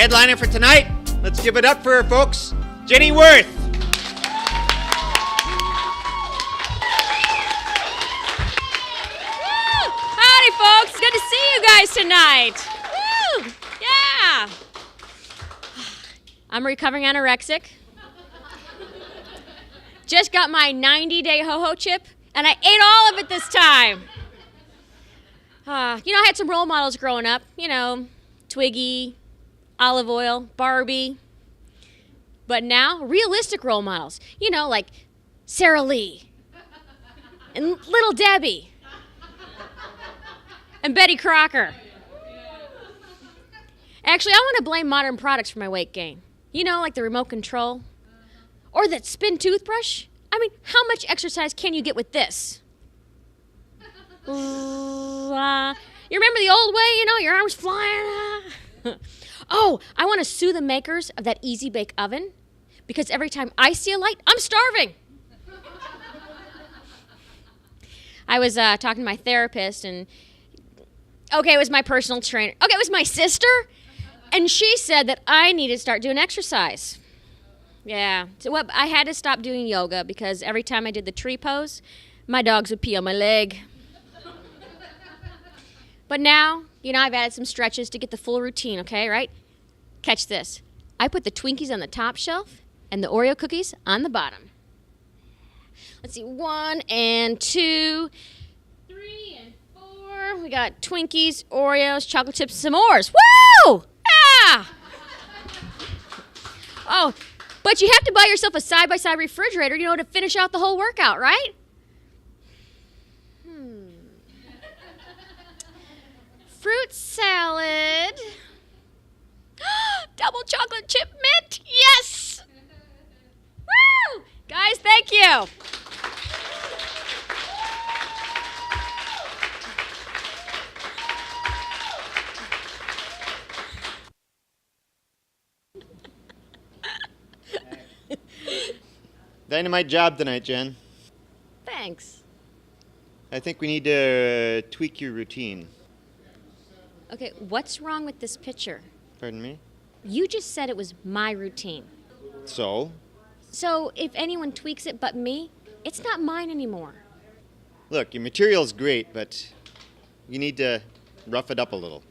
headliner for tonight. Let's give it up for her, folks. Jenny Worth. Howdy, folks. Good to see you guys tonight. Woo! Yeah. I'm recovering anorexic. Just got my 90-day ho-ho chip, and I ate all of it this time. I had some role models growing up. Twiggy, Olive Oil, Barbie. But now, realistic role models. Like Sarah Lee and Little Debbie and Betty Crocker. Actually, I want to blame modern products for my weight gain. Like the remote control or that spin toothbrush. I mean, how much exercise can you get with this? You remember the old way, your arms flying? Oh, I want to sue the makers of that Easy Bake Oven because every time I see a light, I'm starving. I was talking to my therapist and, it was my personal trainer. It was my sister. And she said that I needed to start doing exercise. Yeah. So I had to stop doing yoga because every time I did the tree pose, my dogs would pee on my leg. But now, I've added some stretches to get the full routine, okay, right? Catch this. I put the Twinkies on the top shelf and the Oreo cookies on the bottom. Let's see, 1 and 2, 3 and 4. We got Twinkies, Oreos, chocolate chips, and s'mores. Woo! Yeah! Oh, but you have to buy yourself a side-by-side refrigerator, to finish out the whole workout, right? Fruit salad. Double chocolate chip mint. Yes! Woo! Guys, thank you. Dynamite job tonight, Jen. Thanks. I think we need to tweak your routine. Okay, what's wrong with this picture? Pardon me? You just said it was my routine. So? So if anyone tweaks it but me, it's not mine anymore. Look, your material's great, but you need to rough it up a little.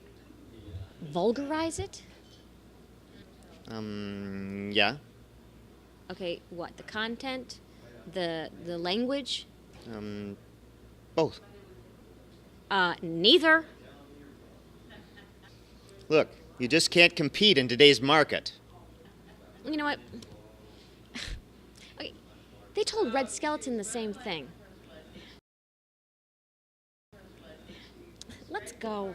Vulgarize it? Yeah. Okay, what? The content? The language? Both. Neither. Look, you just can't compete in today's market. You know what? Okay, they told Red Skeleton the same thing. Let's go.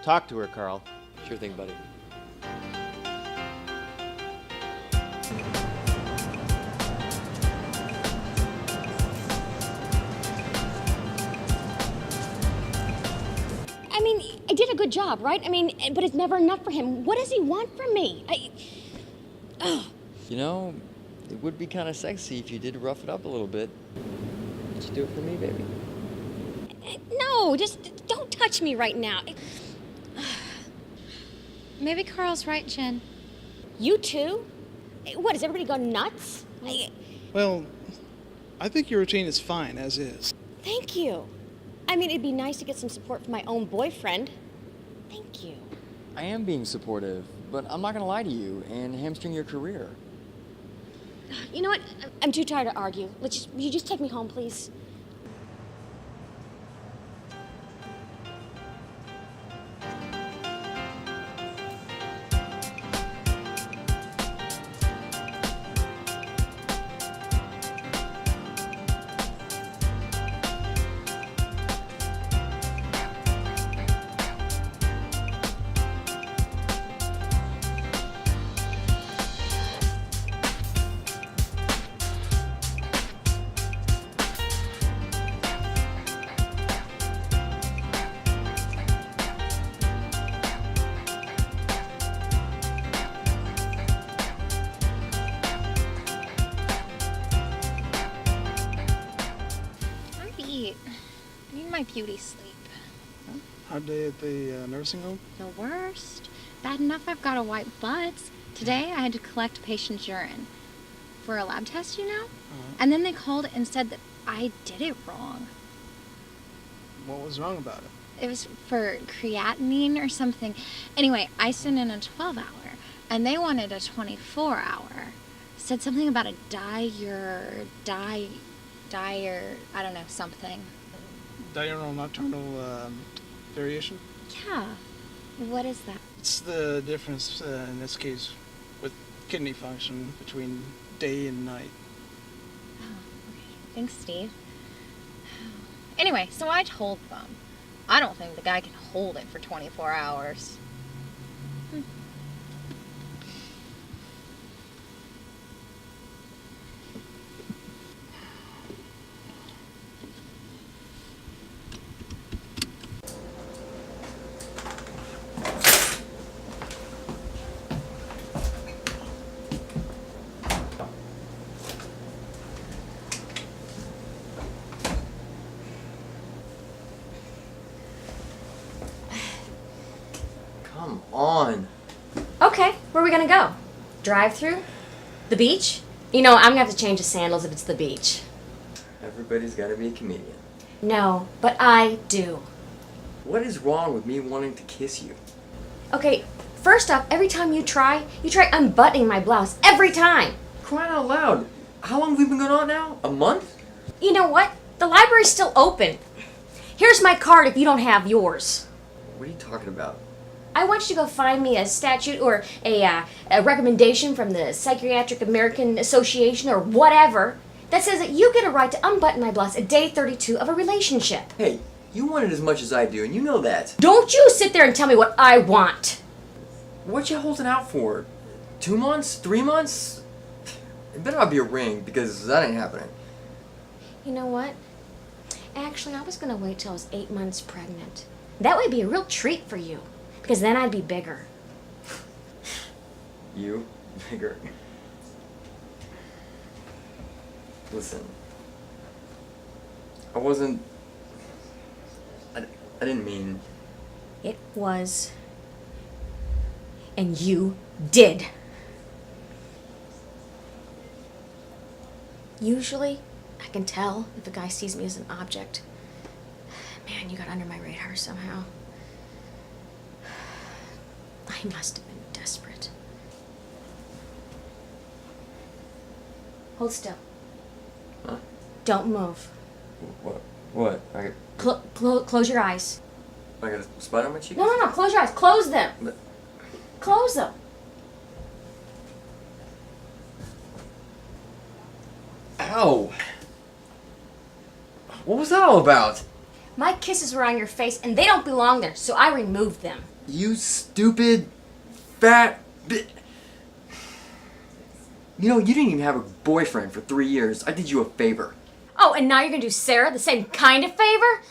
Talk to her, Carl. Sure thing, buddy. I mean, I did a good job, right? I mean, but it's never enough for him. What does he want from me? It would be kind of sexy if you did rough it up a little bit. Would you do it for me, baby? No, just don't touch me right now. Maybe Carl's right, Jen. You too? What, has everybody gone nuts? Well, I think your routine is fine as is. Thank you. I mean, it'd be nice to get some support from my own boyfriend. Thank you. I am being supportive, but I'm not going to lie to you and hamstring your career. You know what? I'm too tired to argue. Will you just take me home, please? My beauty sleep. Hard day at the nursing home? The worst. Bad enough I've got to wipe butts. Today I had to collect patient's urine for a lab test, you know? And then they called and said that I did it wrong. What was wrong about it? It was for creatinine or something. Anyway, I sent in a 12-hour, and they wanted a 24-hour. Said something about a dire, I don't know, something. Diurnal nocturnal variation? Yeah. What is that? It's the difference in this case with kidney function between day and night. Oh, okay. Thanks, Steve. Anyway, so I told them. I don't think the guy can hold it for 24 hours. Come on. Okay, where are we gonna go? Drive-through? The beach? You know, I'm gonna have to change the sandals if it's the beach. Everybody's got to be a comedian. No, but I do. What is wrong with me wanting to kiss you? Okay, first off, every time you try unbuttoning my blouse. Every time. Crying out loud. How long have we been going on now? A month? You know what? The library's still open. Here's my card if you don't have yours. What are you talking about? I want you to go find me a statute or a recommendation from the Psychiatric American Association or whatever that says that you get a right to unbutton my blouse at day 32 of a relationship. Hey, you want it as much as I do, and you know that. Don't you sit there and tell me what I want. What you holding out for? 2 months? 3 months? It better not be a ring, because that ain't happening. You know what? Actually, I was going to wait till I was 8 months pregnant. That would be a real treat for you, because then I'd be bigger. You? Bigger? Listen. I wasn't... I didn't mean... It was. And you did. Usually, I can tell if a guy sees me as an object. Man, you got under my radar somehow. I must have been desperate. Hold still. Huh? Don't move. What? I Close your eyes. got a spot on my cheek? No. Close your eyes. Close them. But- Close them. Ow! What was that all about? My kisses were on your face, and they don't belong there, so I removed them. You stupid, fat bit. You know, you didn't even have a boyfriend for 3 years. I did you a favor. Oh, and now you're gonna do Sarah the same kind of favor?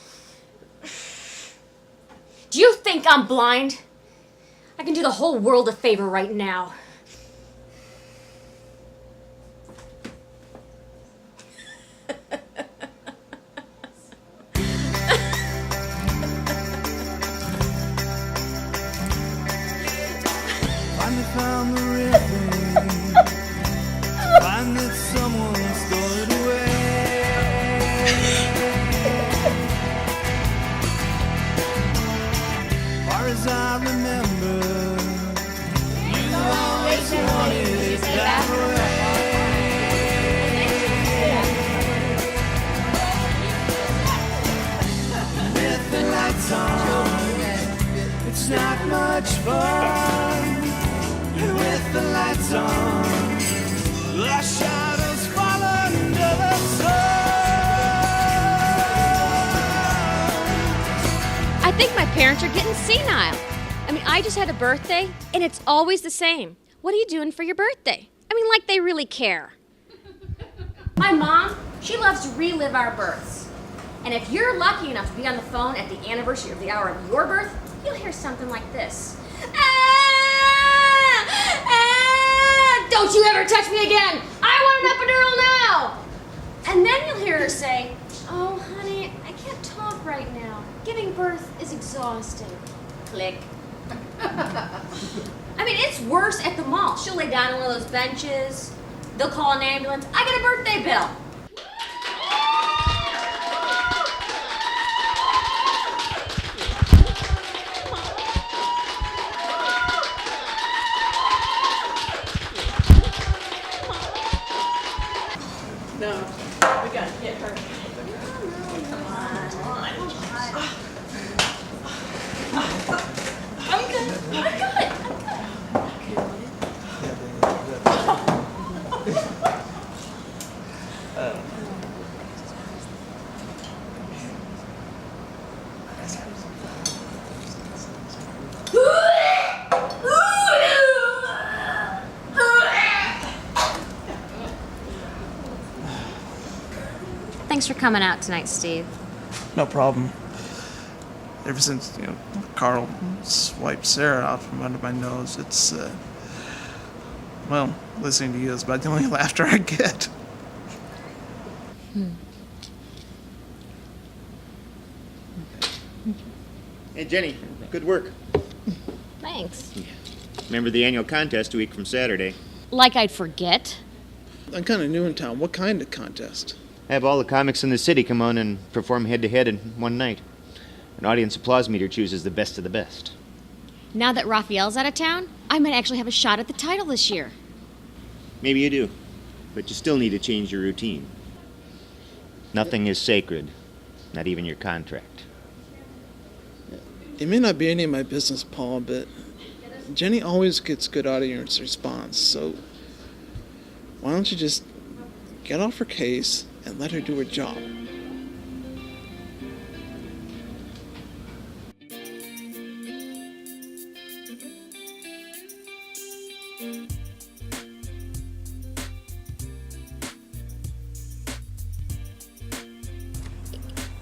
Do you think I'm blind? I can do the whole world a favor right now. Finally found the rhythm. Find that someone stole it away. Far as I remember, you always wanted it that way. With the lights on, it's not much fun. With the lights on, the shadows fall under the sun. I think my parents are getting senile. I mean, I just had a birthday, and it's always the same. What are you doing for your birthday? I mean, like they really care. My mom, she loves to relive our births. And if you're lucky enough to be on the phone at the anniversary of the hour of your birth, you'll hear something like this. Don't you ever touch me again! I want an epidural now! And then you'll hear her say, oh, honey, I can't talk right now. Giving birth is exhausting. Click. I mean, it's worse at the mall. She'll lay down on one of those benches. They'll call an ambulance. I get a birthday bill. No, we gotta get her. I'm good. I'm good. Thanks for coming out tonight, Steve. No problem. Ever since, Carl swiped Sarah out from under my nose, it's, well, listening to you is about the only laughter I get. Hey, Jenny, good work. Thanks. Remember the annual contest a week from Saturday. Like I'd forget. I'm kind of new in town. What kind of contest? Have all the comics in the city come on and perform head-to-head in one night. An audience applause meter chooses the best of the best. Now that Raphael's out of town, I might actually have a shot at the title this year. Maybe you do, but you still need to change your routine. Nothing is sacred, not even your contract. It may not be any of my business, Paul, but Jenny always gets good audience response, so why don't you just get off her case and let her do her job?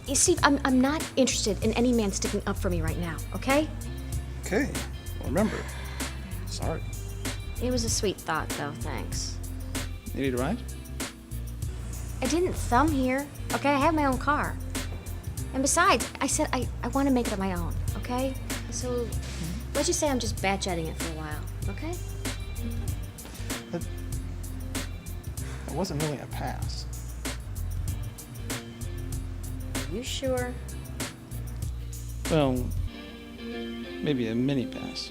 You see, I'm not interested in any man sticking up for me right now, okay? Okay, well, remember, sorry. It was a sweet thought, though, thanks. You need a ride? I didn't thumb here, okay? I have my own car. And besides, I said I want to make it on my own, okay? So let's just say I'm just batch-chatting it for a while, okay? It wasn't really a pass. You sure? Well, maybe a mini pass.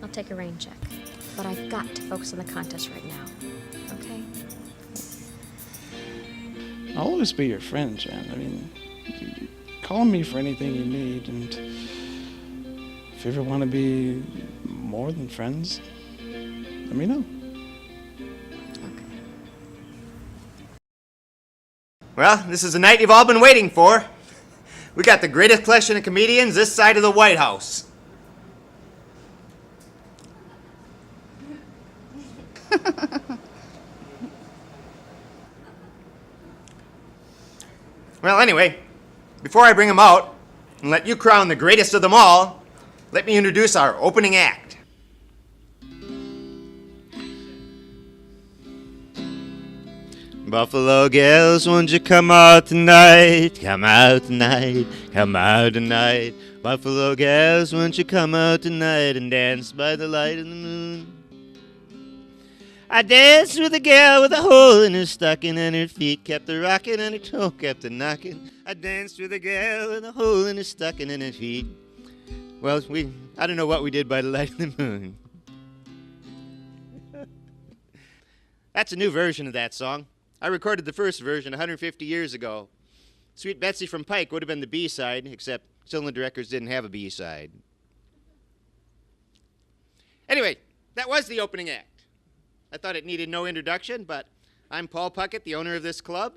I'll take a rain check. But I've got to focus on the contest right now, okay? I'll always be your friend, Jen. I mean, you call me for anything you need, and if you ever want to be more than friends, let me know. Well, this is the night you've all been waiting for. We got the greatest collection of comedians this side of the White House. Well, anyway, before I bring them out and let you crown the greatest of them all, let me introduce our opening act. Buffalo gals, won't you come out tonight? Come out tonight, come out tonight. Buffalo gals, won't you come out tonight and dance by the light of the moon? I danced with a gal with a hole in her stocking, and her feet kept a rocking and her toe kept a knocking. I danced with a gal with a hole in her stocking and her feet. Well, I don't know what we did by the light of the moon. That's a new version of that song. I recorded the first version 150 years ago. Sweet Betsy from Pike would have been the B-side, except Cylinder Records didn't have a B-side. Anyway, that was the opening act. I thought it needed no introduction, but I'm Paul Puckett, the owner of this club,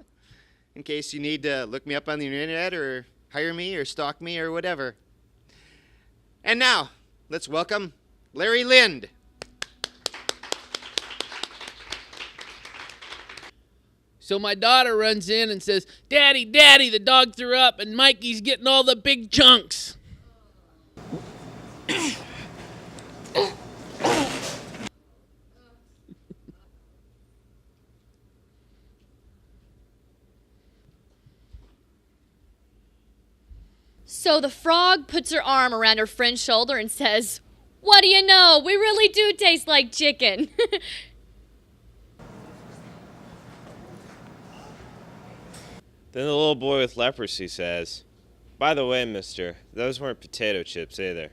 in case you need to look me up on the internet or hire me or stalk me or whatever. And now, let's welcome Larry Lind. So my daughter runs in and says, "Daddy, Daddy, the dog threw up and Mikey's getting all the big chunks." So the frog puts her arm around her friend's shoulder and says, "What do you know? We really do taste like chicken." Then the little boy with leprosy says, "By the way, mister, those weren't potato chips either."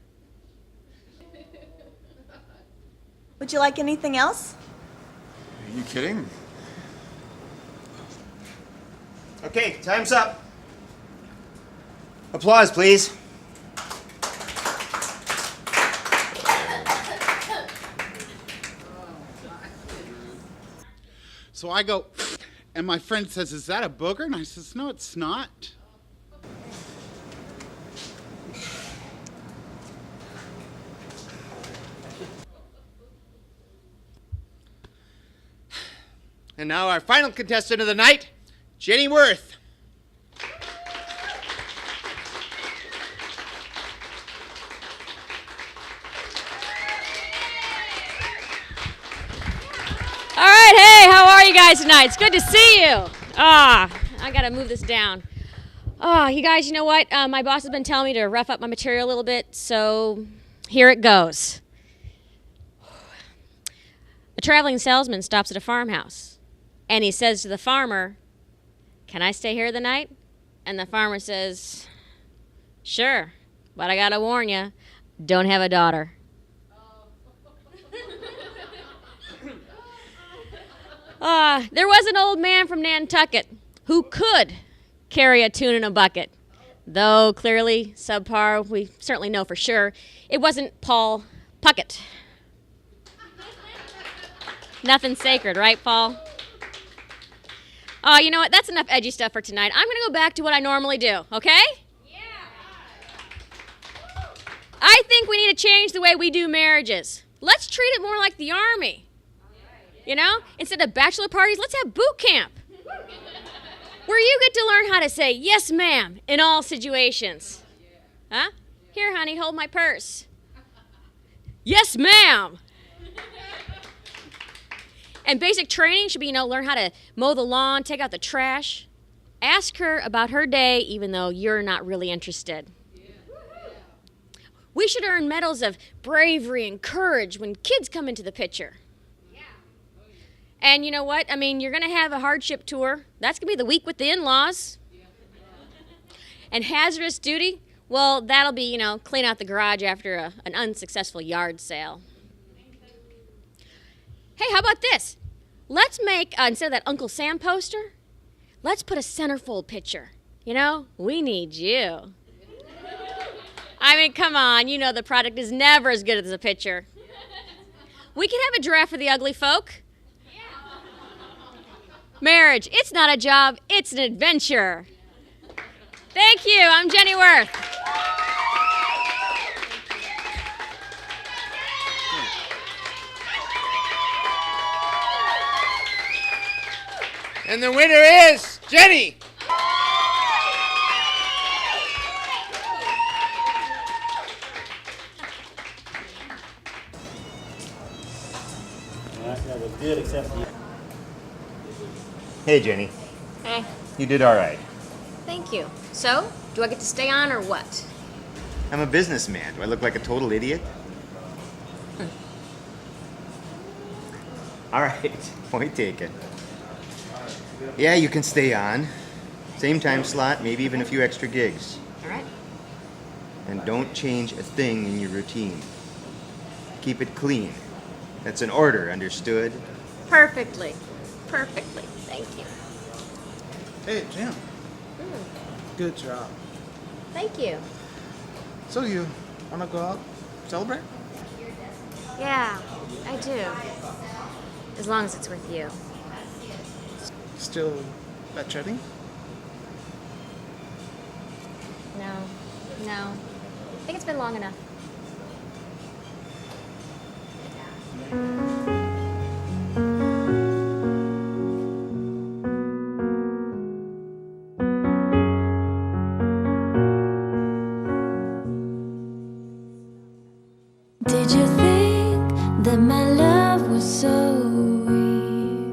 Would you like anything else? Are you kidding? Okay, time's up. Applause, please. So I go, and my friend says, "Is that a booger?" And I says, "No, it's not." And now our final contestant of the night, Jenny Worth. All right, hey, how are you guys tonight? It's good to see you. I gotta move this down. You guys, you know what? My boss has been telling me to rough up my material a little bit, so here it goes. A traveling salesman stops at a farmhouse, and he says to the farmer, "Can I stay here the night?" And the farmer says, "Sure, but I gotta warn you, don't have a daughter." There was an old man from Nantucket who could carry a tune in a bucket. Though clearly subpar, we certainly know for sure it wasn't Paul Puckett. Nothing sacred, right, Paul? You know what? That's enough edgy stuff for tonight. I'm going to go back to what I normally do, okay? Yeah. I think we need to change the way we do marriages. Let's treat it more like the Army. You know? Instead of bachelor parties, let's have boot camp. Where you get to learn how to say, "Yes, ma'am," in all situations. Huh? Here, honey, hold my purse. "Yes, ma'am." And basic training should be, learn how to mow the lawn, take out the trash. Ask her about her day, even though you're not really interested. We should earn medals of bravery and courage when kids come into the picture. And you know what? You're going to have a hardship tour. That's going to be the week with the in-laws. And hazardous duty, well, that'll be, clean out the garage after an unsuccessful yard sale. Hey, how about this? Let's make, instead of that Uncle Sam poster, let's put a centerfold picture. We need you. Come on, the product is never as good as the picture. We can have a draft for the ugly folk. Marriage, it's not a job, it's an adventure. Thank you, I'm Jenny Worth. And the winner is Jenny. That was good, except for you. Hey, Jenny. Hey. You did all right. Thank you. So, do I get to stay on or what? I'm a businessman. Do I look like a total idiot? All right, point taken. Yeah, you can stay on. Same time slot, maybe even a few extra gigs. All right. And don't change a thing in your routine. Keep it clean. That's an order, understood? Perfectly. Thank you. Hey, Jim. Good job. Thank you. So you wanna go out, celebrate? Yeah, I do. As long as it's with you. Still that chatting? No. I think it's been long enough. Did you think that my love was so weak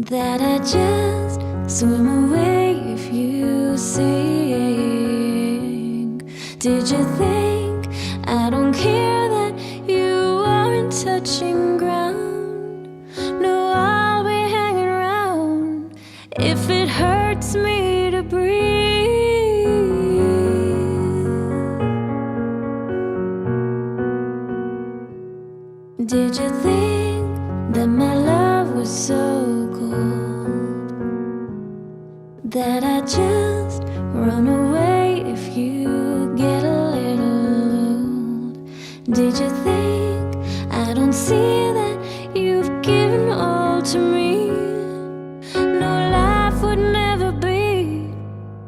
that I just swim away if you see? Did you think I don't care that you aren't touching ground? No, I'll be hanging around if it hurts me to breathe. Did you think that my love was so cold that I just run away if you get a little old? Did you think I don't see that you've given all to me? No, life would never be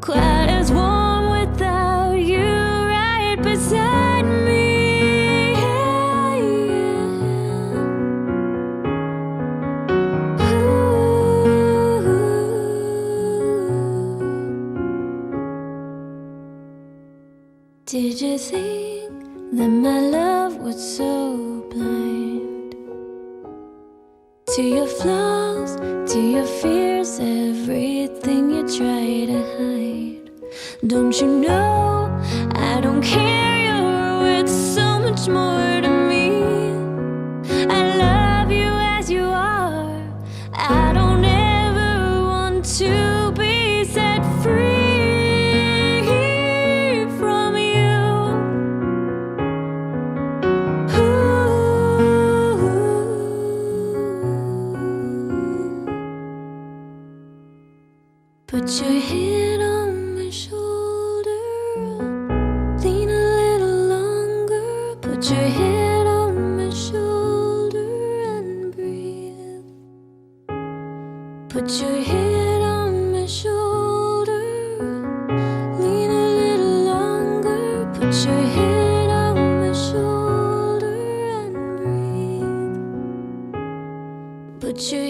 quite as warm without you right beside me. Did you think that my love was so blind to your flaws, to your fears, everything you try to hide? Don't you know I don't care, you're worth so much more to me. I love you as you are, I don't ever want to be set free. Put your head on my shoulder, lean a little longer. Put your head on my shoulder and breathe. Put your head on my shoulder, lean a little longer. Put your head on my shoulder and breathe. Put your